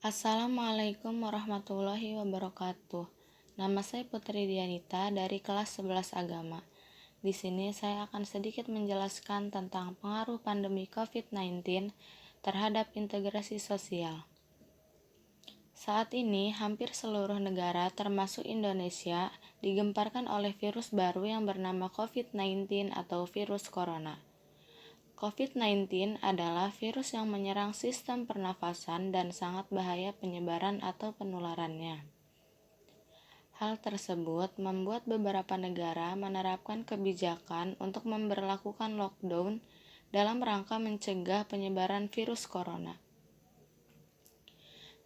Assalamualaikum warahmatullahi wabarakatuh. Nama saya Putri Dianita dari kelas 11 Agama. Di sini saya akan sedikit menjelaskan tentang pengaruh pandemi COVID-19 terhadap integrasi sosial. Saat ini, hampir seluruh negara termasuk Indonesia digemparkan oleh virus baru yang bernama COVID-19 atau virus corona. COVID-19 adalah virus yang menyerang sistem pernafasan dan sangat bahaya penyebaran atau penularannya. Hal tersebut membuat beberapa negara menerapkan kebijakan untuk memberlakukan lockdown dalam rangka mencegah penyebaran virus corona.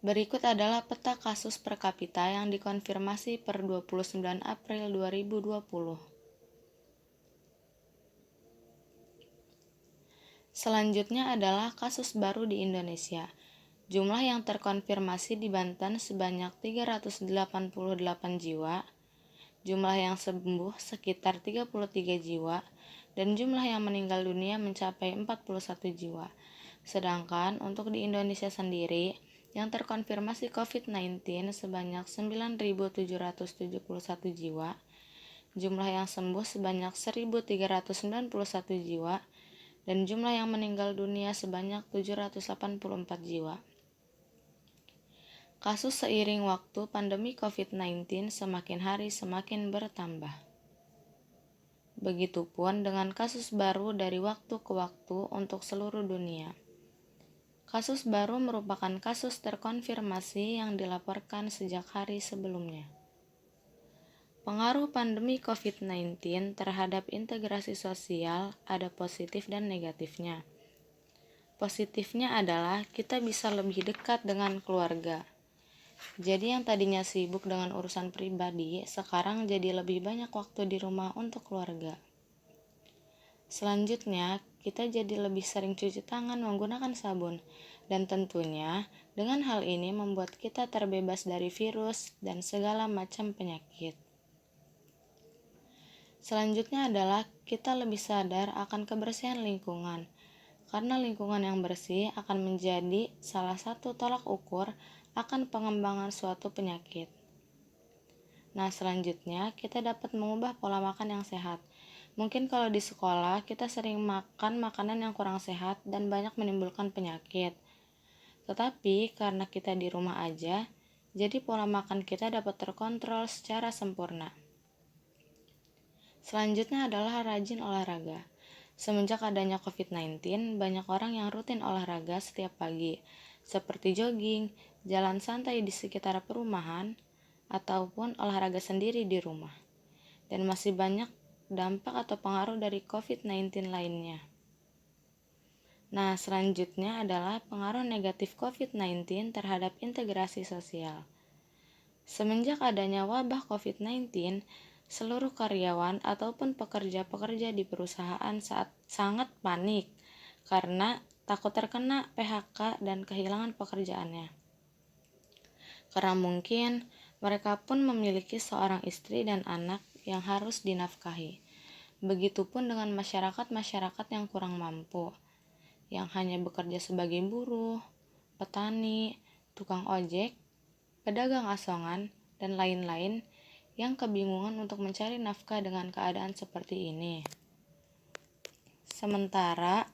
Berikut adalah peta kasus per kapita yang dikonfirmasi per 29 April 2020. Selanjutnya adalah kasus baru di Indonesia. Jumlah yang terkonfirmasi di Banten sebanyak 388 jiwa, jumlah yang sembuh sekitar 33 jiwa, dan jumlah yang meninggal dunia mencapai 41 jiwa. Sedangkan untuk di Indonesia sendiri, yang terkonfirmasi COVID-19 sebanyak 9.771 jiwa, jumlah yang sembuh sebanyak 1.391 jiwa, dan jumlah yang meninggal dunia sebanyak 784 jiwa. Kasus seiring waktu pandemi COVID-19 semakin hari semakin bertambah. Begitupun dengan kasus baru dari waktu ke waktu untuk seluruh dunia. Kasus baru merupakan kasus terkonfirmasi yang dilaporkan sejak hari sebelumnya. Pengaruh pandemi COVID-19 terhadap integrasi sosial ada positif dan negatifnya. Positifnya adalah kita bisa lebih dekat dengan keluarga. Jadi yang tadinya sibuk dengan urusan pribadi, sekarang jadi lebih banyak waktu di rumah untuk keluarga. Selanjutnya, kita jadi lebih sering cuci tangan menggunakan sabun, dan tentunya dengan hal ini membuat kita terbebas dari virus dan segala macam penyakit. Selanjutnya adalah kita lebih sadar akan kebersihan lingkungan, karena lingkungan yang bersih akan menjadi salah satu tolak ukur akan pengembangan suatu penyakit. Nah, selanjutnya kita dapat mengubah pola makan yang sehat. Mungkin kalau di sekolah kita sering makan makanan yang kurang sehat dan banyak menimbulkan penyakit. Tetapi karena kita di rumah aja, jadi pola makan kita dapat terkontrol secara sempurna. Selanjutnya adalah rajin olahraga. Semenjak adanya COVID-19, banyak orang yang rutin olahraga setiap pagi, seperti jogging, jalan santai di sekitar perumahan, ataupun olahraga sendiri di rumah. Dan masih banyak dampak atau pengaruh dari COVID-19 lainnya. Nah, selanjutnya adalah pengaruh negatif COVID-19 terhadap integrasi sosial. Semenjak adanya wabah COVID-19, seluruh karyawan ataupun pekerja-pekerja di perusahaan sangat panik karena takut terkena PHK dan kehilangan pekerjaannya. Karena mungkin mereka pun memiliki seorang istri dan anak yang harus dinafkahi. Begitupun dengan masyarakat-masyarakat yang kurang mampu, yang hanya bekerja sebagai buruh, petani, tukang ojek, pedagang asongan, dan lain-lain yang kebingungan untuk mencari nafkah dengan keadaan seperti ini. Sementara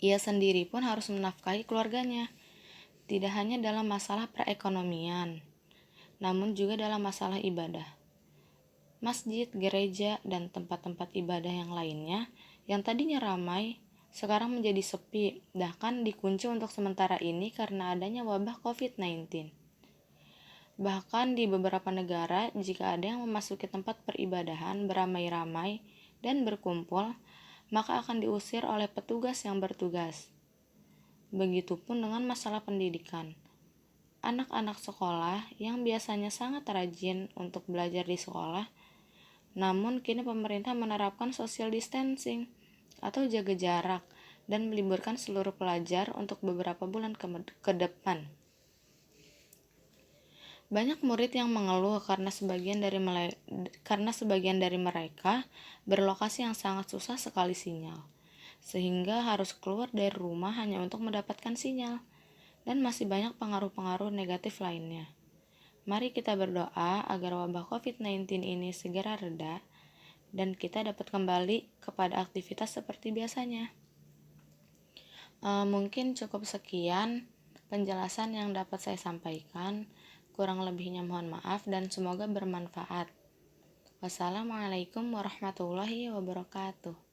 ia sendiri pun harus menafkahi keluarganya, tidak hanya dalam masalah perekonomian, namun juga dalam masalah ibadah. Masjid, gereja, dan tempat-tempat ibadah yang lainnya yang tadinya ramai, sekarang menjadi sepi, bahkan dikunci untuk sementara ini karena adanya wabah COVID-19. Bahkan di beberapa negara, jika ada yang memasuki tempat peribadahan beramai-ramai dan berkumpul, maka akan diusir oleh petugas yang bertugas. Begitupun dengan masalah pendidikan. Anak-anak sekolah yang biasanya sangat rajin untuk belajar di sekolah, namun kini pemerintah menerapkan social distancing atau jaga jarak dan meliburkan seluruh pelajar untuk beberapa bulan ke depan. Banyak murid yang mengeluh karena sebagian dari mereka berlokasi yang sangat susah sekali sinyal, sehingga harus keluar dari rumah hanya untuk mendapatkan sinyal. dan masih banyak pengaruh-pengaruh negatif lainnya. Mari kita berdoa agar wabah COVID-19 ini segera reda dan kita dapat kembali kepada aktivitas seperti biasanya. Mungkin cukup sekian penjelasan yang dapat saya sampaikan. Kurang lebihnya mohon maaf dan semoga bermanfaat. Wassalamualaikum warahmatullahi wabarakatuh.